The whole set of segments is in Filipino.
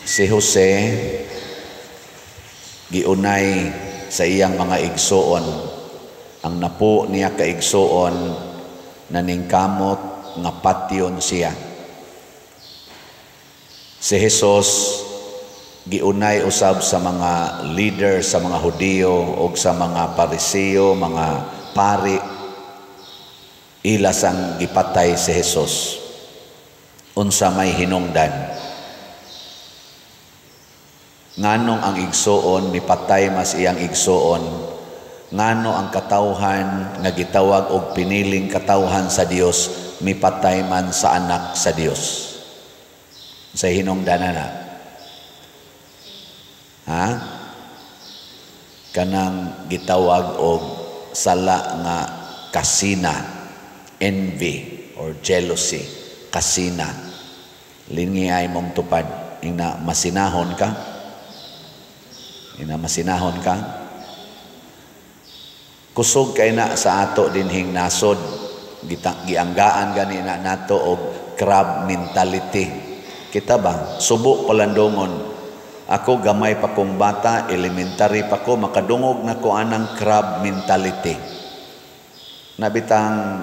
Si Jose giunay sa iyang mga igsoon. Ang napo niya ka igsoon naningkamot nga patyon siya. Si Jesus giunay usab sa mga leader sa mga Hudiyo o sa mga Pariseo, mga pari. Ilas ang gipatay si Jesus. Unsa may hinungdan. Nganong ang igsoon mipatay mas iyang igsoon, ngano ang katawhan nga gitawag og piniling katawhan sa Dios mipatay man sa anak sa Dios. Sa hinungdanan na. Ha? Kanang gitawag og sala nga kasina, envy or jealousy, kasina. Lingi ay mong tupad, ina masinahon ka. Masinahon ka. Kusog kay na sa ato dinhing nasod, gianggaan gani na nato og crab mentality. Kita ba? Subo palandongon. Ako gamay pa kong bata, elementary pa ko, makadungog na ko anang crab mentality. Nabitang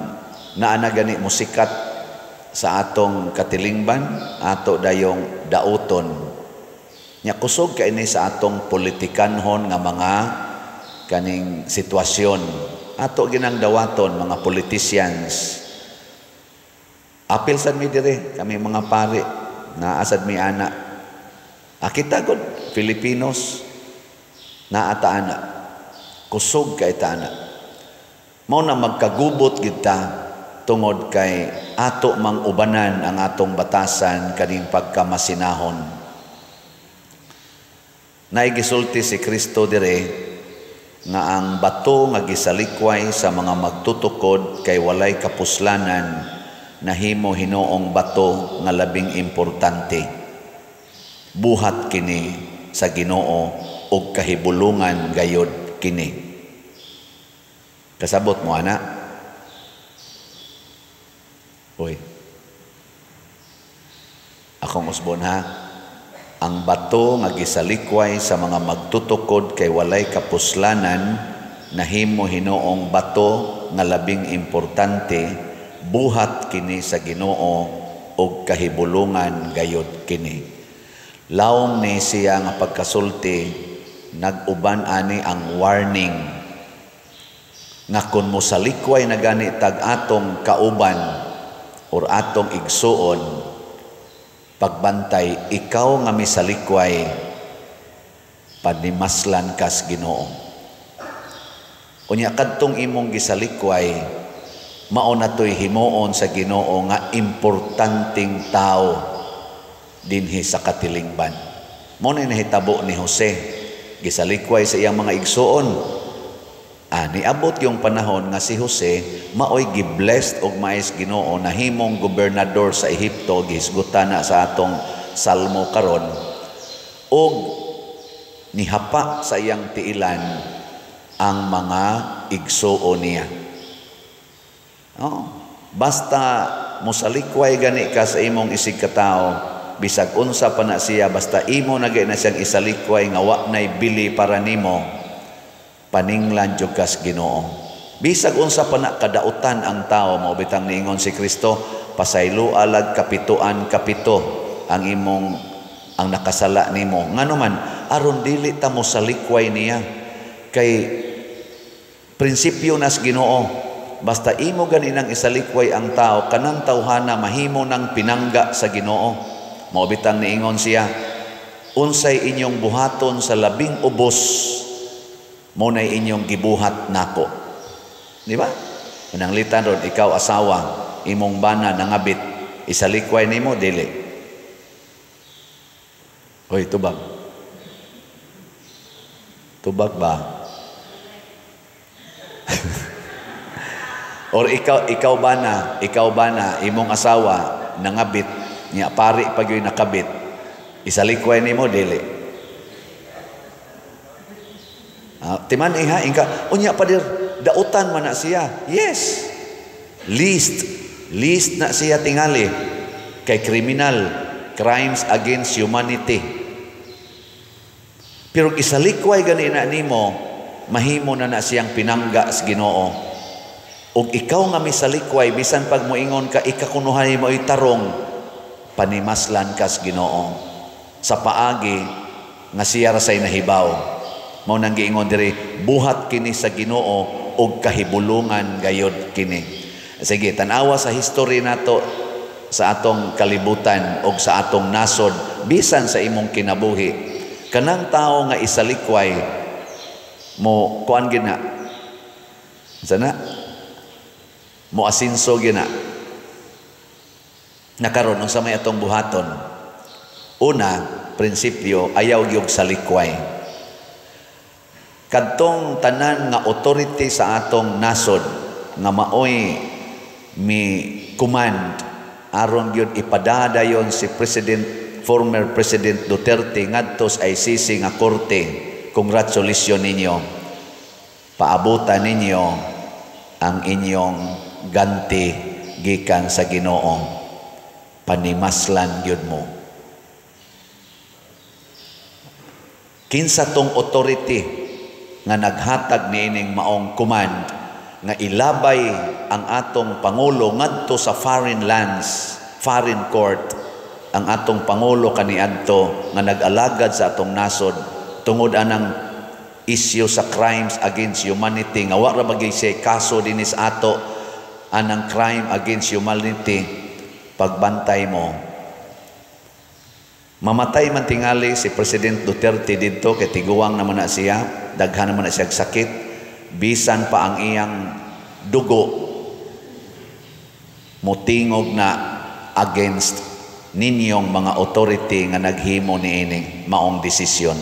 naana gani musikat sa atong katilingban, ato dayong dauton. Nya kusog kay ni sa atong politikanhon nga mga kaning sitwasyon. Ato ginang dawaton mga politicians. Apil sad mi dire kami mga pari na asad mi ana. Akita gud Filipinos na ata ana. Kusog kay ta ana. Mao na magkagubot gid ta tungod kay ato mang ubanan ang atong batasan kaning pagkamasinahon. Naigisulti si Kristo dire nga ang bato nga gisalikway sa mga magtutukod kay walay kapuslanan nahimo hinuong bato nga labing importante. Buhat kini sa Ginoo ug kahibulungan gayod kini. Kasabot mo ana? Hoy. Akong usbon ha. Ang bato nga gisalikway sa mga magtutukod kay walay kapuslanan nahimo hinuong bato nga labing importante, buhat kini sa Ginoo ug kahibulungan gayod kini. Lawom ni siya nga pagkasulti, nag-uban ani ang warning nga kun mosalikway na gani tag atong kauban or atong igsuon, pagbantay, ikaw nga misalikway, panimaslan kas Ginoo. Unya kadtong imong gisalikway, mao na to'y himuon sa Ginoo nga importanteng tao dinhi sa katilingban. Mao na nahitabo ni Jose, gisalikway sa iyang mga igsuon. Niabot yung panahon nga si Jose maoy giblessed og maes Ginoo na himong gobernador sa Ehipto, gihisgutan na sa atong salmo karon, og nihapa sa iyang tiilan ang mga igsuon niya. Basta mosalikway gani ka sa imong isig katao, bisag unsa pa na siya, basta imo na gay na siyang isalikway nga wa nay bili para nimo, paninglan jud kas Ginoo. Bisag unsa pa na kadautan ang tao, mao bitang niingon si Kristo, pasaylo alag kapituan kapito ang nakasala nimo. Ngano man aron dili ta mo salikway niya, kay prinsipyo nas Ginoo, basta imo ganinang isalikway ang tao, kanang tawhana mahimo nang pinangga sa Ginoo. Mao bitang niingon siya, unsay inyong buhaton sa labing ubos, mo na inyong gibuhat nako. Di ba? Mananglitan ron, ikaw asawa, imong bana nangabit, isalikway nimo dili. Hoy, tubag. Tubag ba? Or ikaw bana, imong asawa nangabit, niya pari pag yung nakabit, isalikway nimo dili. Timan iha ingka unya padir dautan man na siya. Yes, least na siya tingali kay criminal, crimes against humanity. Pero isalikway gani na nimo, mahimo na siyang pinangga sa Ginoo. Ug ikaw nga misalikway, bisan pag moingon ka, ikakunuhan mo itarong, panimaslan ka sa Ginoo. Sa paagi, nga siya rasay nahibaw. Mao nang giingon diri, buhat kini sa Ginoo, ug kahibulungan gayod kini. Sige, tanawa sa history nato, sa atong kalibutan, o sa atong nasod, bisan sa imong kinabuhi. Kanang tao nga isalikway mo kuan gina sana mo asinso gina nakaron unsa may atong buhaton. Una, prinsipyo, ayaw gyud salikway. Kadtong tanan nga authority sa atong nasod nga maoy mi command aron gyud ipadadayon si former President Duterte ngadto sa ICC nga korte. Congratulations ninyo. Paabutan ninyo ang inyong ganti gikan sa Ginoo. Panimaslan gyud mo. Kinsa tong authority nga naghatag niining maong command nga ilabay ang atong pangulo ngadto sa foreign lands, foreign court, ang atong pangulo kaniadto nga nag-alagad sa atong nasod tungod anang issue sa crimes against humanity nga wa ra bagay siya kaso dinis ato anang crime against humanity. Pagbantay mo, mamatay man tingali si President Duterte didto kay tiguang naman na siya, daghan naman na siya sakit, bisan pa ang iyang dugo mutingog na against ninyong mga authority nga naghimo niining maong desisyon.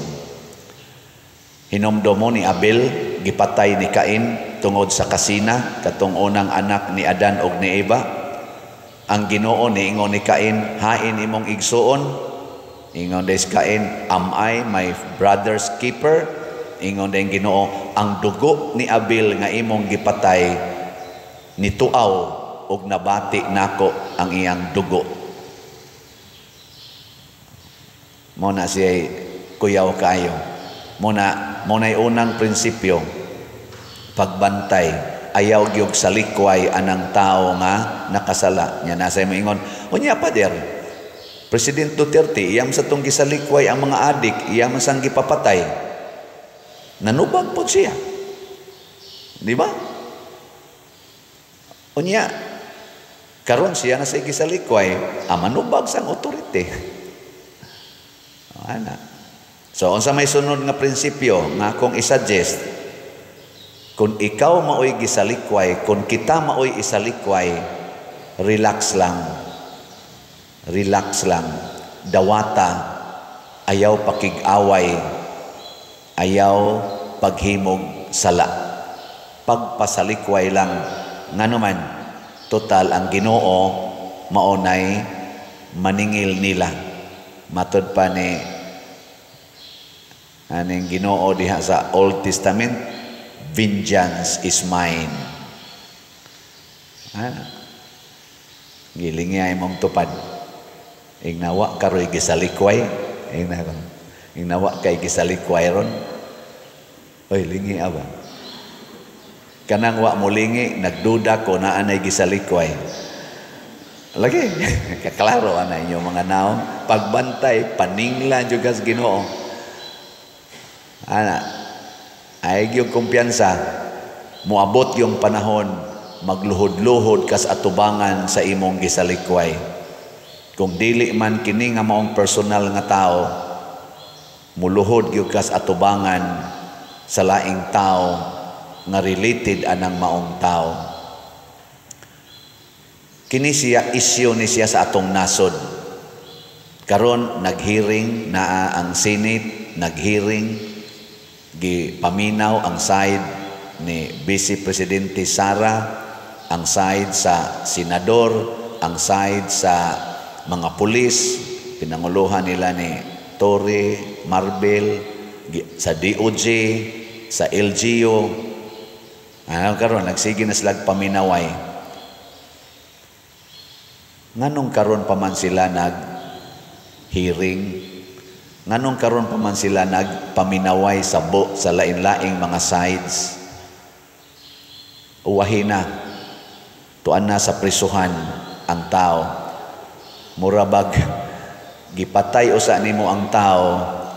Hinumdomo ni Abel, gipatay ni Cain tungod sa kasina, katong unang anak ni Adan ug ni Eva. Ang Ginoo niingon ni Cain, hain imong igsuon. Ingon des Cain, am I my brother's keeper? Ingon den Ginoo, ang dugo ni Abel nga imong gipatay nituaw ug nabati nako ang iyang dugo. Muna siya kuyaw kayo. Muna'y unang prinsipyo, pagbantay. Ayaw gyud salikway anang tao nga nakasala. Nya nasa mo ingon, unya pa der, President Duterte, iyam sa tong gisalikway ang mga adik, iyam sang gipapatay. Nanubag po siya. Di ba? Unya, karon siya na sa gisalikway, manubag sang authority. Ana. So, unsa may sunod nga prinsipyo nga akong isuggest, kung ikaw maoy gisalikway, kung kita maoy isalikway, relax lang. Relax lang. Dawata, ayaw pakig-away, ayaw paghimog sala. Pagpasalikway lang. Nga naman, total ang Ginoo maunay maningil nila. Matod pa ni aning Ginoo diha sa Old Testament, vengeance is mine. Gilingi ay mong tupad. Ingnawa karoy gisalikway, ingnawa kay gisalikway ron. Oy, lingi aba. Kanang wa mo lingi, nagduda ko na anay gisalikway. Lagi, kaklaro anay inyo mga naong pagbantay, paninglan jud kas Ginoo. Ana, ay yung kumpiyansa, muabot yung panahon, magluhod-luhod kas atubangan sa imong gisalikway. Kung dili man kini nga maong personal nga tao, muluhod yung kas atubangan sa laing tao nga related anang maong tao. Kini siya issue ni siya sa atong nasod. Karon naghearing na ang Senate, naghearing gipaminaw ang side ni Vice Presidente Sara, ang side sa senador, ang side sa mga pulis, pinanguluhan nila ni Torre, Marbel, sa DOJ, sa LGU. Karon nagsige na sila paminaway. Nganong karon pa man sila nag hearing Nganong karon pa man sila nagpaminaway sa lain-laing mga sides. Uwahin na. Tuan na sa prisuhan ang tao. Murabag gipatay usa nimo ang tao,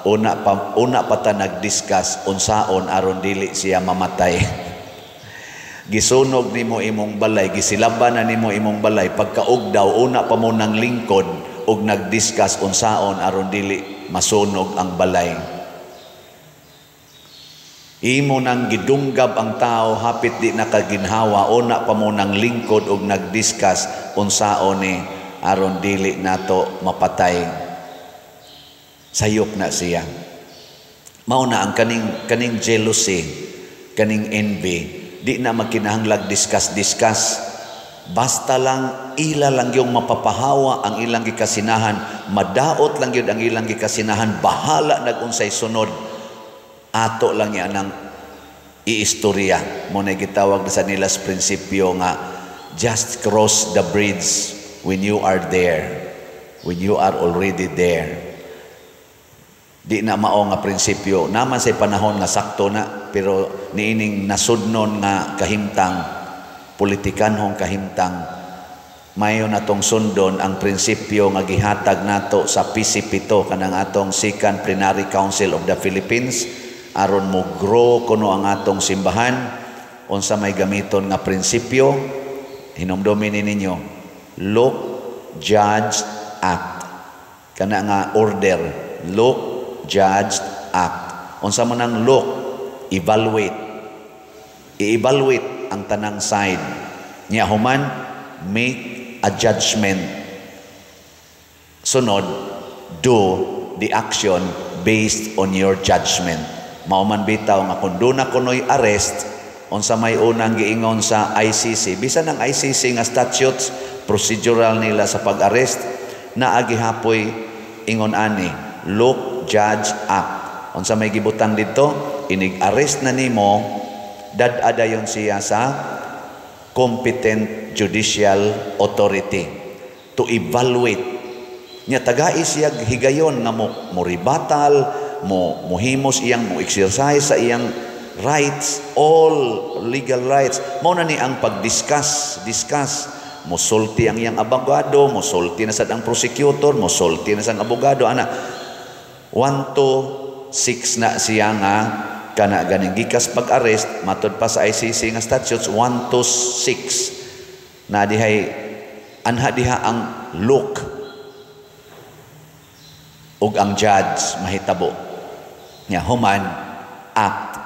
una pa ta nag-discuss unsaon aron dili siya mamatay. Gisunog nimo imong balay, gisilaban na nimo imong balay, pagkaugdaw una pa mo nang lingkod ug nag-discuss unsaon aron dili masunog ang balay. Imo nang gidunggab ang tao hapit di nakaginhawa, una pa mo nang lingkod ug nag-discuss unsaon ni aron dili nato mapatay. Sayop na siya. Mao na ang kaning jealousy, kaning envy, di na magkinahanglag discuss. Basta lang ila lang yung mapapahawa ang ilang gikasinahan, madaot lang yun ang ilang gikasinahan, bahala nag-unsay sunod, ato lang yan ang iistorya. Muna gitawag sa nila sa prinsipyo nga, just cross the bridge when you are there, when you are already there. Di na mao nga prinsipyo. Naman sa panahon nga sakto na, pero niining nasudnon nga kahimtang, politikanhong kahimtang, mayo natong sundon ang prinsipyo nga gihatag nato sa PC7 kanang atong Second Plenary Council of the Philippines aron mo grow kuno ang atong simbahan. Unsa may gamiton nga prinsipyo, hinumdumin ninyo, look, judge, act. Kana nga order, look, judge, act. Unsa man ang look, evaluate. I-evaluate ang tanang side niya, human make a judgment. Sunod, do the action based on your judgment. Mauman bitaw nga kung doon na kuno'y arrest, unsa may unang giingon sa ICC, bisan ang ICC nga statutes procedural nila sa pag-arrest, na agihapoy ingon ani, look, judge, act. Unsa may gibutang dito, inig-arrest na nimo, dadadayon siya sa competent judicial authority to evaluate niya, tagai siya higayon nga mo ribatal, mo himos iyang mo exercise sa iyang rights, all legal rights. Mao na ni ang pag-discuss, mo sulti ang iyang abogado, mo sulti na sad ang prosecutor, mo sulti na sad ang abogado, ana 1 to 6 na siya nga kana ganing gikas pag-arrest, matud pa sa ICC nga statutes 1 to 6 na dihay anha diha ang look ug ang judge mahitabo nya, human act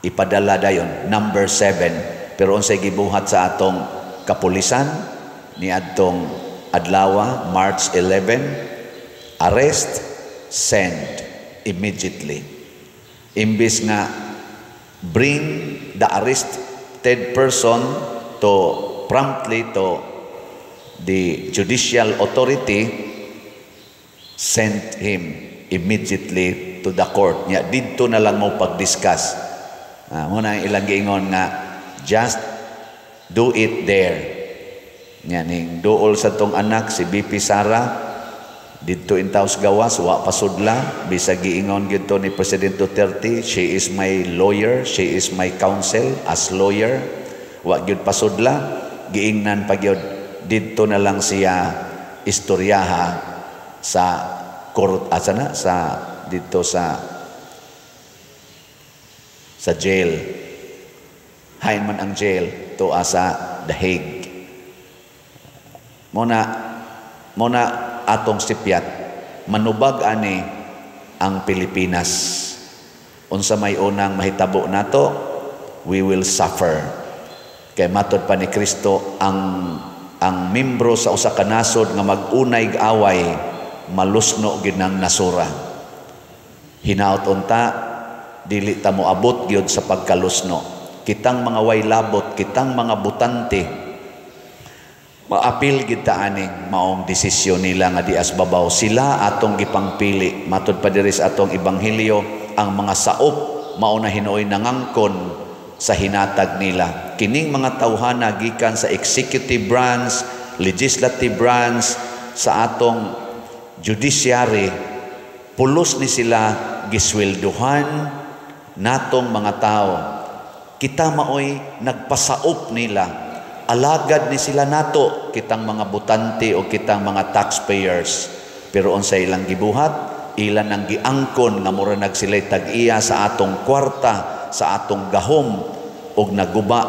ipadala dayon number 7. Pero unsay gibuhat sa atong kapulisan ni adtong adlaw March 11, arrest, send immediately. Imbis nga bring the arrested person to promptly to the judicial authority, send him immediately to the court. Nya didto na lang mo pag-discuss. Muna ilang giingon nga just do it there. Nya ning duol sa tong anak si BP Sara dito in Taos Gawas, wa pasudla, bisag giingon gito ni President Duterte, she is my lawyer, she is my counsel as lawyer, wa gyud pasudla, giingnan pa gyud dito na lang siya istoryaha sa court, sa dito sa jail, hain man ang jail to asa The Hague. Muna atong sipiat, manubag ani ang Pilipinas. Unsa may unang mahitabo nato, we will suffer. Kay matod pa ni Kristo, ang membro sa usa ka nasod nga mag-unay away, malusno gid nang nasura. Hinaut unta, dili ta moabot gyud sa pagkalusno. Kitang mga way labot, kitang mga butante, maapil gid ta aning maong desisyon nila nga dias babaw. Sila atong gipangpili. Matud pa diri sa atong ebanghelyo, ang mga saop mao na hinuoy nangangkon sa hinatag nila. Kining mga tawhana gikan sa executive branch, legislative branch, sa atong judiciary, pulos ni sila giswelduhan natong mga tao. Kita maoy nagpasaop nila. Alagad ni sila nato, kitang mga butante o kitang mga taxpayers. Pero on sa ilang gibuhat, ilan ang giangkon nga mura nagsilay tag-iya sa atong kwarta, sa atong gahom, o naguba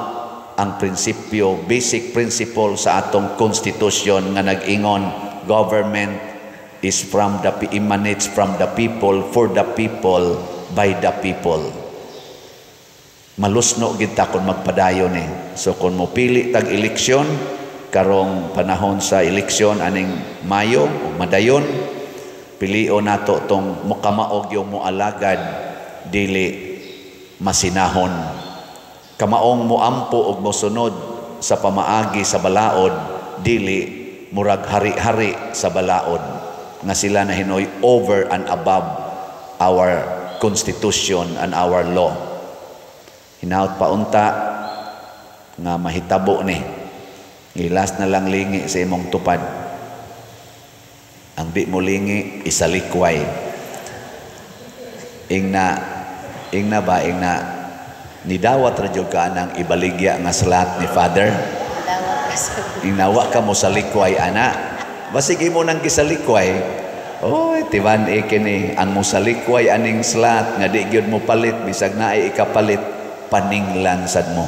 ang prinsipyo, basic principle sa atong konstitusyon nga nag-ingon, government emanates from the people, for the people, by the people. Malusno gid ta kun magpadayon eh. So kung mopili tag eleksyon karong panahon sa eleksyon aning Mayo o madayon, pilion nato tong mukamaog yung moalagad dili masinahon. Kamaong moampo og mosunod sa pamaagi sa balaod dili murag hari-hari sa balaod nga sila na hinoy over and above our constitution and our law. Hinaut paunta nga mahitabo ni. Ilas na lang lingi sa imong tupad. Ang di mo lingi, isalikway. Ingna ba, nidawat radyo ka ng ibaligya nga salat ni Father? Ingnawa ka mo sa likway, ana. Basigi mo nang kisalikway. Oy, tiban ikini ang mo sa likway aning salat nga di gyud mo palit, bisag na ay ikapalit, paninglan sad mo.